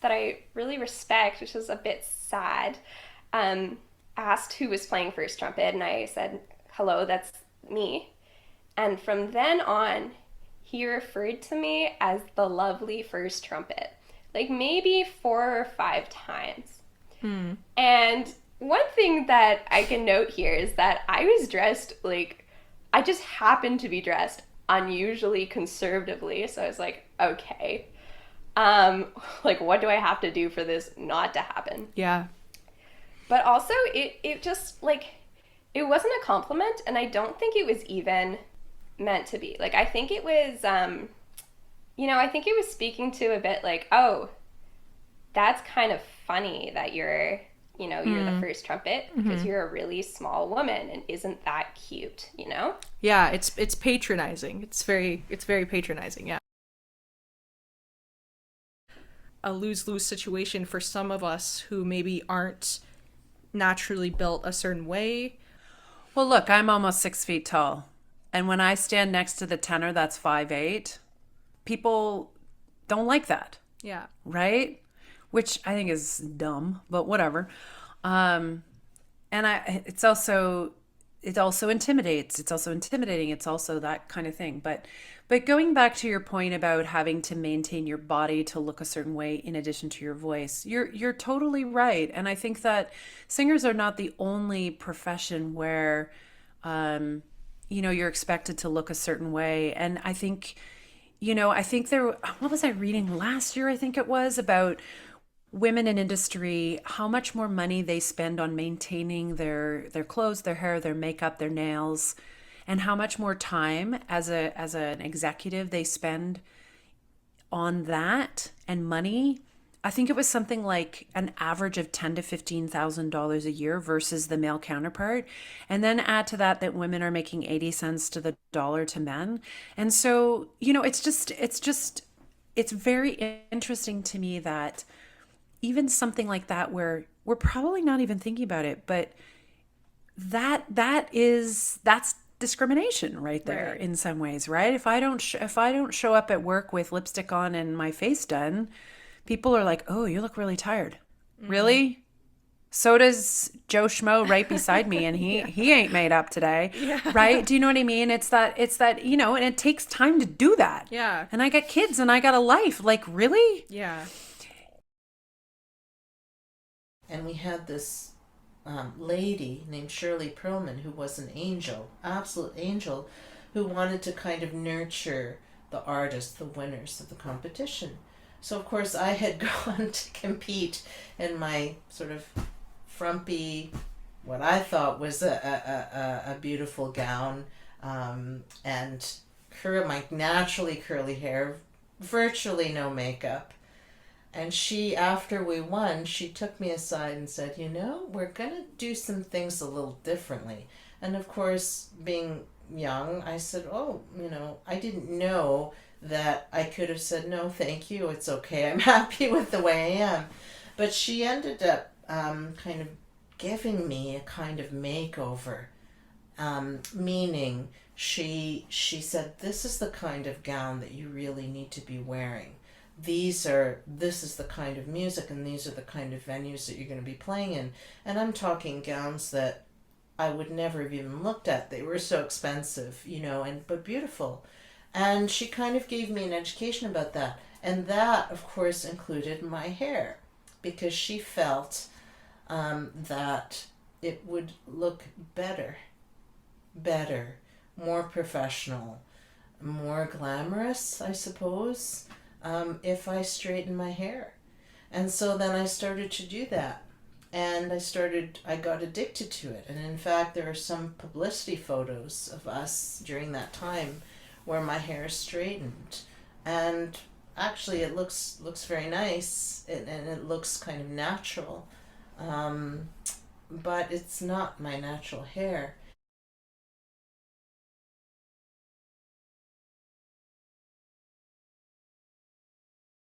that I really respect, which is a bit sad, um, asked who was playing first trumpet, and I said, "Hello, that's me." And from then on, he referred to me as the lovely first trumpet, like maybe 4 or 5 times. Hmm. And one thing that I can note here is that I was dressed like, I just happened to be dressed unusually conservatively. So I was like, okay, like what do I have to do for this not to happen? Yeah. But also, it just like, it wasn't a compliment, and I don't think it was even meant to be. Like, I think it was, I think it was speaking to a bit like, oh, that's kind of funny that you're the Hmm. first trumpet because Hmm. you're a really small woman, and isn't that cute, you know? Yeah, it's patronizing. It's very patronizing. Yeah. A lose-lose situation for some of us who maybe aren't naturally built a certain way. Well, look, I'm almost 6 feet tall. And when I stand next to the tenor that's 5'8", people don't like that, Yeah. right? Which I think is dumb, but whatever. Um, and it also intimidates. It's also intimidating. It's also that kind of thing. But going back to your point about having to maintain your body to look a certain way in addition to your voice, you're totally right. And I think that singers are not the only profession where um, you're expected to look a certain way. And I think what was I reading last year? I think it was about women in industry, how much more money they spend on maintaining their clothes, their hair, their makeup, their nails, and how much more time as an executive they spend on that and money. I think it was something like an average of $10,000 to $15,000 a year versus the male counterpart. And then add to that women are making 80 cents to the dollar to men. And so, it's very interesting to me that even something like that where we're probably not even thinking about it, but that's discrimination right there Right. in some ways, right? If I don't show up at work with lipstick on and my face done, people are like, "Oh, you look really tired." Mm-hmm. Really? So does Joe Schmo right beside me, and he Yeah. he ain't made up today, Yeah. right? Do you know what I mean? It's that and it takes time to do that. Yeah. And I got kids and I got a life. Like, really? Yeah. And we had this lady named Shirley Perlman who was an angel, absolute angel, who wanted to kind of nurture the artists, the winners of the competition. So, of course, I had gone to compete in my sort of frumpy, what I thought was a beautiful gown, and my naturally curly hair, virtually no makeup. And she, after we won, she took me aside and said, we're going to do some things a little differently. And of course, being young, I said, oh, I didn't know that I could have said, no, thank you, it's okay, I'm happy with the way I am. But she ended up kind of giving me a kind of makeover, meaning she said, this is the kind of gown that you really need to be wearing. This is the kind of music, and these are the kind of venues that you're going to be playing in. And I'm talking gowns that I would never have even looked at. They were so expensive, but beautiful. And she kind of gave me an education about that. And that, of course, included my hair, because she felt that it would look better, more professional, more glamorous, I suppose, if I straighten my hair. And so then I started to do that. And I got addicted to it. And in fact, there are some publicity photos of us during that time where my hair is straightened. And actually, it looks very nice, and it looks kind of natural. Um, but it's not my natural hair.